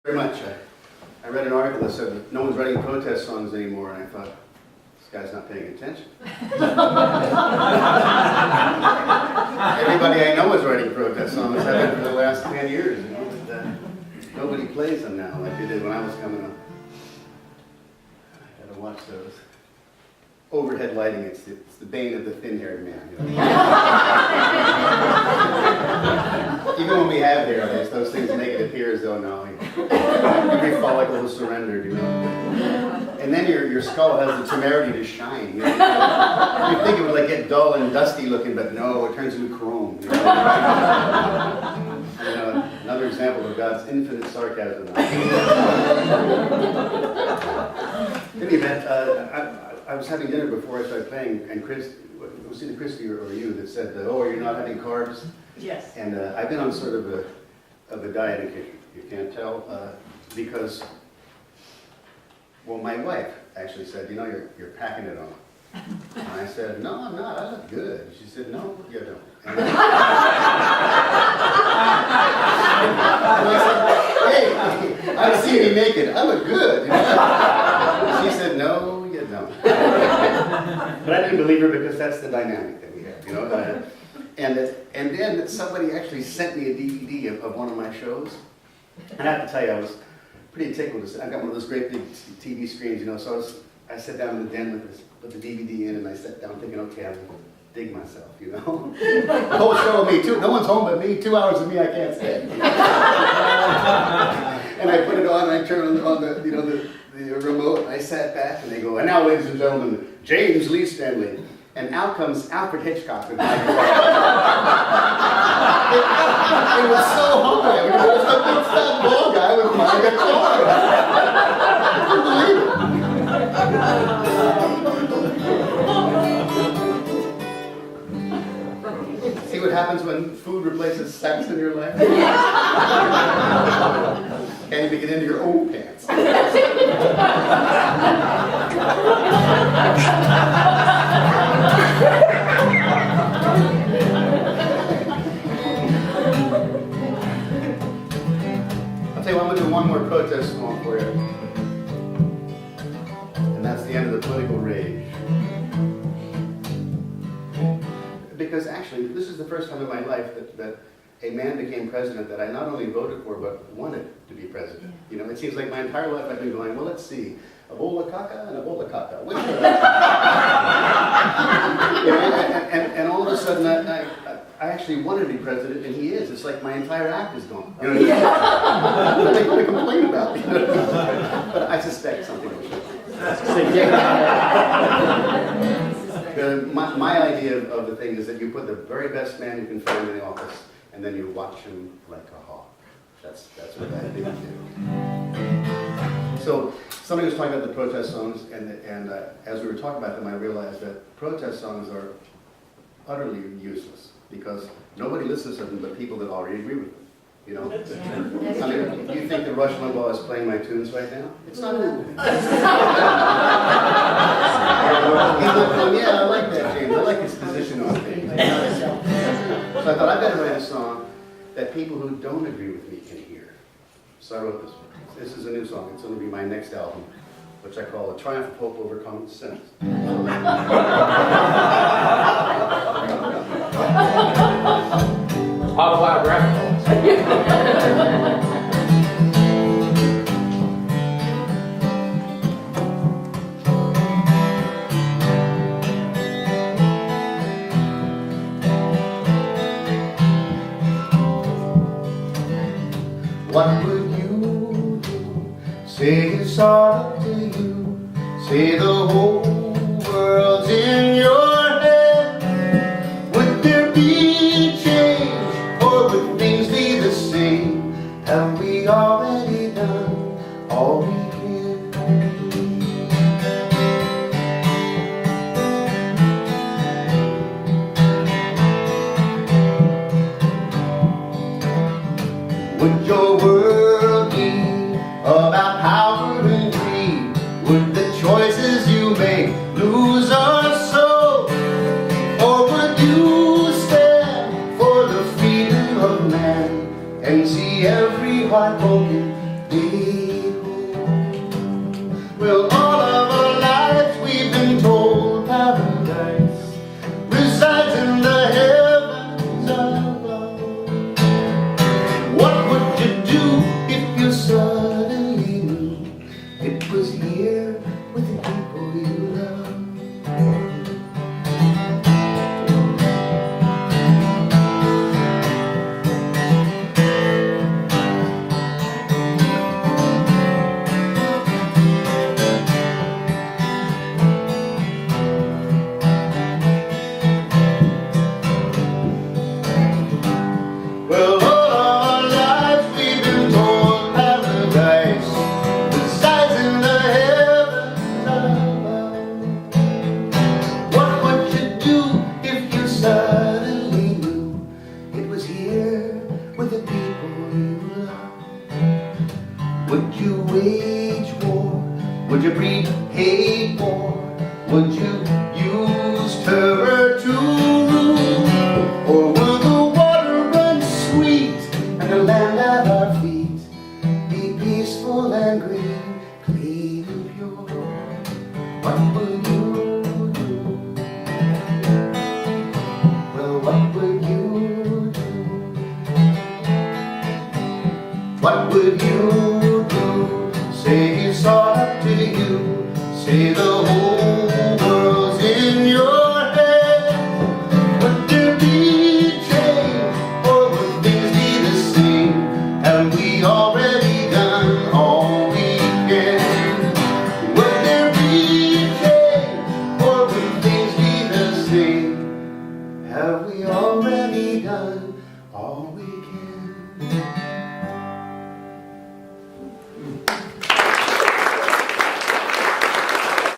Very much. I read an article that said no one's writing protest songs anymore, and I thought, this guy's not paying attention. Everybody I know is writing protest songs. I've been for the last 10 years. You know, but, nobody plays them now like they did when I was coming up. I gotta watch those. Overhead lighting, it's the bane of the thin-haired man. You know? Even when we have hair, those things make it appear as though no, every follicle is surrendered, you know. And then your skull has the temerity to shine. You know? You think it would like get dull and dusty looking, but no, it turns into chrome. You know? Another example of God's infinite sarcasm. In any event, I was having dinner before I started playing, and Chris, it was either Christy or you that said, "Oh, you're not having carbs." Yes. And I've been on sort of a diet, in case you can't tell, because, well, my wife actually said, "You know, you're packing it on." And I said, "No, I'm not. I look good." She said, "No, you don't." And I said, "Hey, I've seen you naked. I look good." You know? She said, "No, you don't." But I didn't believe her because that's the dynamic that we have, you know. And then somebody actually sent me a DVD of one of my shows. And I have to tell you, I was pretty tickled. I got one of those great big TV screens, you know. So I sat down in the den with the DVD in, and I sat down thinking, okay, I'm going to dig myself, you know. The whole show of me, too. No one's home but me. 2 hours of me, I can't stay. And I put it on, and I turned on the remote, and I sat back, and they go, "And now, ladies and gentlemen, James Lee Stanley." And out comes Alfred Hitchcock with my guitar. It was so high. I mean, it was like this fat bald guy with my guitar. I couldn't believe it. See what happens when food replaces sex in your life? Can't even get into your own pants. I'll tell you what, I'm going to do one more protest song for you. And that's the end of the political rage. Because actually, this is the first time in my life that a man became president that I not only voted for, but wanted to be president. You know, it seems like my entire life I've been going, well, let's see, a bowl of caca and a bowl of caca. Which one? You know, and all of a sudden, I actually wanted to be president, and he is. It's like my entire act is gone. You know, what are they going to complain about? You know? But I suspect something will change. My idea of the thing is that you put the very best man you can find in the office, and then you watch him like a hawk. That's what I think you do. So somebody was talking about the protest songs, and as we were talking about them, I realized that protest songs are utterly useless because nobody listens to them but people that already agree with them. You know? I mean, do you think that Rush Limbaugh is playing my tunes right now? It's not happening. Yeah, I like that, James. I like his position on things. So I thought I'd better write a song that people who don't agree with me can hear. So I wrote this one. This is a new song. It's going to be my next album, which I call A Triumph of Hope Over Common Sense. Autobiographical. What would you do? Say it's all up to you. Say the whole world's in your head. Would there be change, or would things be the same? Have we already done all we can? Would your world be about power and greed? Would the choices you make lose our soul? Or would you stand for the freedom of man and see every heart broken? Would you wage war? Would you breed hate war? Would you use terror to rule? Or will the water run sweet and the land at our feet be peaceful and green, clean and pure? What would you do? Well, what would you do? What would you do? Say it's all up to you. Say the